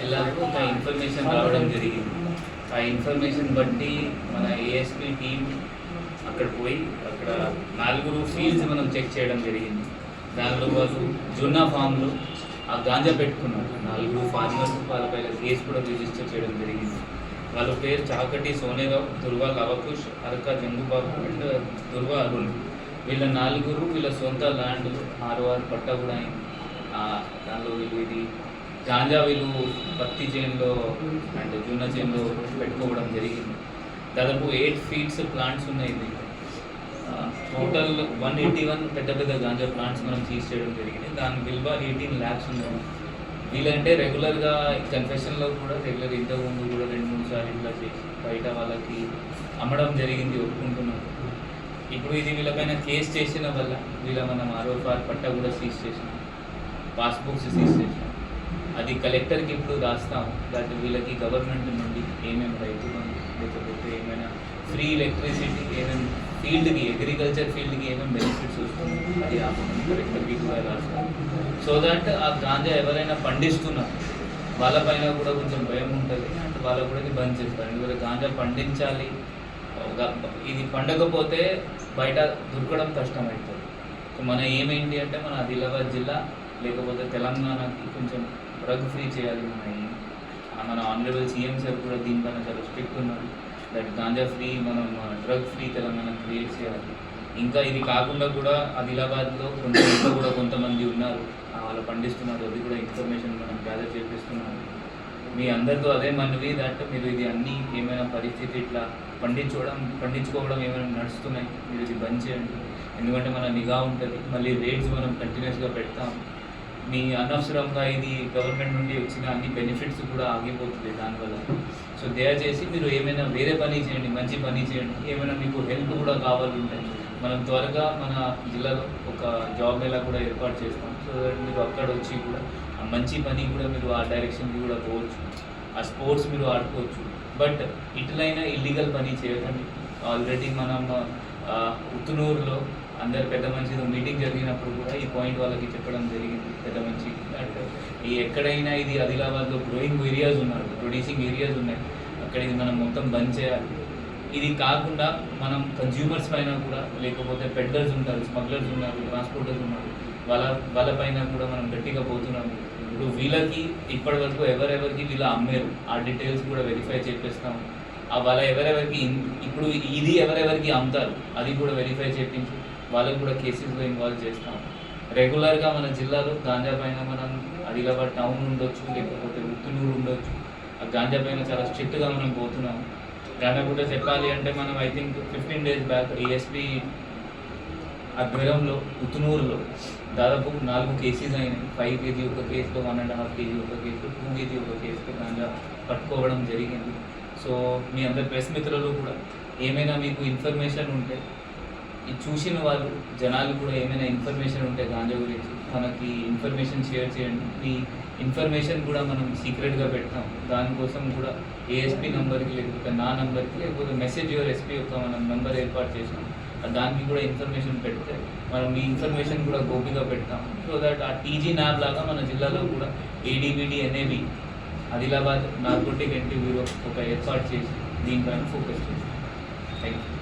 జిల్లాకు ఒక ఇన్ఫర్మేషన్ రావడం జరిగింది. ఆ ఇన్ఫర్మేషన్ బట్టి మన ఏఎస్పీ టీం అక్కడ పోయి అక్కడ 4 ఫీల్డ్స్ మనం చెక్ చేయడం జరిగింది. దానిలో వాళ్ళు జున్నా ఫామ్లో ఆ గాంజా పెట్టుకున్నారు. 4 ఫార్మర్స్ వాళ్ళపైన కేసు కూడా రిజిస్టర్ చేయడం జరిగింది. వాళ్ళ పేరు చాకటి సోనేరావు, దుర్వా లవకుష్, అరక జంగుబాబు అండ్ దుర్వా అరుణ్. వీళ్ళ 4 వీళ్ళ సొంత ల్యాండ్ 6 పట్టా కూడా అయింది. దానిలో ఇది గాంజా వీళ్ళు పత్తి చేనులో అండ్ జూన్న చేనులో పెట్టుకోవడం జరిగింది. దాదాపు 8 ఫీట్స్ ప్లాంట్స్ ఉన్నాయి. ఇది టోటల్ 181 పెద్ద పెద్ద గాంజా ప్లాంట్స్ మనం సీజ్ చేయడం జరిగింది. దాని విలువ 18 lakhs ఉన్నాయి. వీళ్ళంటే రెగ్యులర్గా కన్ఫెషన్లో కూడా ఇంతకుముందు కూడా 2-3 సార్లు ఇట్లా చేసి బయట వాళ్ళకి అమ్మడం జరిగింది, ఒప్పుకుంటున్నారు. ఇప్పుడు ఇది వీళ్ళపైన కేసు చేసిన వల్ల వీళ్ళ మనం 6 పట్టా కూడా సీజ్ చేసినాం, పాస్బుక్స్ సీజ్ చేసినాం. అది కలెక్టర్కి ఇప్పుడు రాస్తాం. దాంట్లో వీళ్ళకి గవర్నమెంట్ నుండి ఏమేమి రైతు లేకపోతే ఏమైనా ఫ్రీ ఎలక్ట్రిసిటీ, ఏమేమి ఫీల్డ్కి అగ్రికల్చర్ ఫీల్డ్కి ఏమేమి బెనిఫిట్స్ వస్తుంది అది కలెక్టర్కి కూడా రాస్తాం. సో దట్ ఆ గాంజా ఎవరైనా పండిస్తున్నారు వాళ్ళపైన కూడా కొంచెం భయం ఉంటుంది. అంటే వాళ్ళకు కూడా ఇది బంద్ చేస్తారు. ఎందుకంటే గాంజా పండించాలి, ఇది పండకపోతే బయట దొరకడం కష్టమవుతుంది. సో మన ఏమేంటి అంటే మన ఆదిలాబాద్ జిల్లా లేకపోతే తెలంగాణకి కొంచెం డ్రగ్ ఫ్రీ చేయాలి. మన ఆనరబుల్ సీఎం సార్ కూడా దీనిపైన చాలా స్ట్రిక్ట్ ఉన్నారు. దట్ గాంజా ఫ్రీ మనం డ్రగ్ ఫ్రీ తెలంగాణ క్రియేట్ చేయాలి. ఇంకా ఇది కాకుండా కూడా ఆదిలాబాద్లో కూడా కొంతమంది ఉన్నారు, వాళ్ళు పండిస్తున్నారు. అది కూడా ఇన్ఫర్మేషన్ మనం గ్యాదర్ చేపిస్తున్నారు. మీ అందరితో అదే మనవి దట్ మీరు ఇది అన్నీ ఏమైనా పరిస్థితి ఇట్లా పండించుకోవడం ఏమైనా నడుస్తున్నాయి, మీరు ఇది బంద్ చేయండి. ఎందుకంటే మన నిఘా ఉంటుంది. మళ్ళీ రేట్స్ మనం కంటిన్యూస్గా పెడతాం. మీ అనవసరంగా ఇది గవర్నమెంట్ నుండి వచ్చిన అన్ని బెనిఫిట్స్ కూడా ఆగిపోతుంది దానివల్ల. సో దయచేసి మీరు ఏమైనా వేరే పని చేయండి, మంచి పని చేయండి. ఏమైనా మీకు హెల్ప్ కూడా కావాలంటే మనం త్వరగా మన జిల్లాలో ఒక జాబ్ మేళా కూడా ఏర్పాటు చేస్తాం. సో దట్ మీరు అక్కడ వచ్చి కూడా ఆ మంచి పని కూడా మీరు ఆ డైరెక్షన్కి కూడా పోవచ్చు, ఆ స్పోర్ట్స్ మీరు ఆడుకోవచ్చు. బట్ ఇట్లయినా ఇల్లీగల్ పని చేయకండి. ఆల్రెడీ మనం ఉత్తునూరులో అందరు పెద్ద మనిషితో మీటింగ్ జరిగినప్పుడు కూడా ఈ పాయింట్ వాళ్ళకి చెప్పడం జరిగింది. పెద్ద మనిషి అంటే ఈ ఎక్కడైనా ఇది ఆదిలాబాద్లో గ్రోయింగ్ ఏరియాస్ ఉన్నారు, ప్రొడ్యూసింగ్ ఏరియాస్ ఉన్నాయి, అక్కడ ఇది మనం మొత్తం బంద్ చేయాలి. ఇది కాకుండా మనం కన్జ్యూమర్స్ పైన కూడా లేకపోతే పెడ్లర్స్ ఉంటారు, స్మగ్లర్స్ ఉన్నారు, ట్రాన్స్పోర్టర్స్ ఉన్నారు, వాళ్ళపైన కూడా మనం గట్టిగా పోతున్నాము. ఇప్పుడు వీళ్ళకి ఇప్పటి వరకు ఎవరెవరికి వీళ్ళ అమ్మారు ఆ డీటెయిల్స్ కూడా వెరిఫై చేపిస్తాము. వాళ్ళ ఎవరెవరికి ఇప్పుడు ఇది ఎవరెవరికి అమ్ముతారు అది కూడా వెరిఫై చేయించి వాళ్ళకు కూడా కేసెస్లో ఇన్వాల్వ్ చేస్తాం. రెగ్యులర్గా మన జిల్లాలో గాంజా పైన మనం ఆదిలాబాద్ టౌన్ ఉండొచ్చు లేకపోతే ఉత్తునూరు ఉండొచ్చు, ఆ గాంజా పైన చాలా స్ట్రిక్ట్గా మనం పోతున్నాం. గాంజా కూడా చెప్పాలి అంటే మనం I think 15 days back ASP ఆధ్వర్యంలో ఉత్తునూరులో దాదాపు 4 కేసెస్ అయినాయి. 5 kg ఒక కేసులో, 1.5 kg ఒక కేసులో, 2 kg ఒక కేసులో గాంజా పట్టుకోవడం జరిగింది. సో మీ అందరి ప్రెస్ మిత్రులు కూడా ఏమైనా మీకు ఇన్ఫర్మేషన్ ఉంటే, ఇది చూసిన వాళ్ళు జనాలు కూడా ఏమైనా ఇన్ఫర్మేషన్ ఉంటే గాంజా గురించి మనకి ఇన్ఫర్మేషన్ షేర్ చేయండి. మీ ఇన్ఫర్మేషన్ కూడా మనం సీక్రెట్గా పెడతాం. దానికోసం కూడా ఏఎస్పీ నెంబర్కి లేకపోతే నా నెంబర్కి లేకపోతే మెసేజ్ యువర్ ఎస్పీ యొక్క మనం నెంబర్ ఏర్పాటు చేసాం. దానికి కూడా ఇన్ఫర్మేషన్ పెడితే మనం మీ ఇన్ఫర్మేషన్ కూడా గోపిగా పెడతాం. సో దట్ ఆ టీజీ న్యాబ్ లాగా మన జిల్లాలో కూడా ఏడీబీడీ అనేవి ఆదిలాబాద్ నార్కోటిక్ యాంటీ బ్యూరో ఒక ఏర్పాటు చేసి దీనిపైన ఫోకస్ చేస్తాం. Thank you.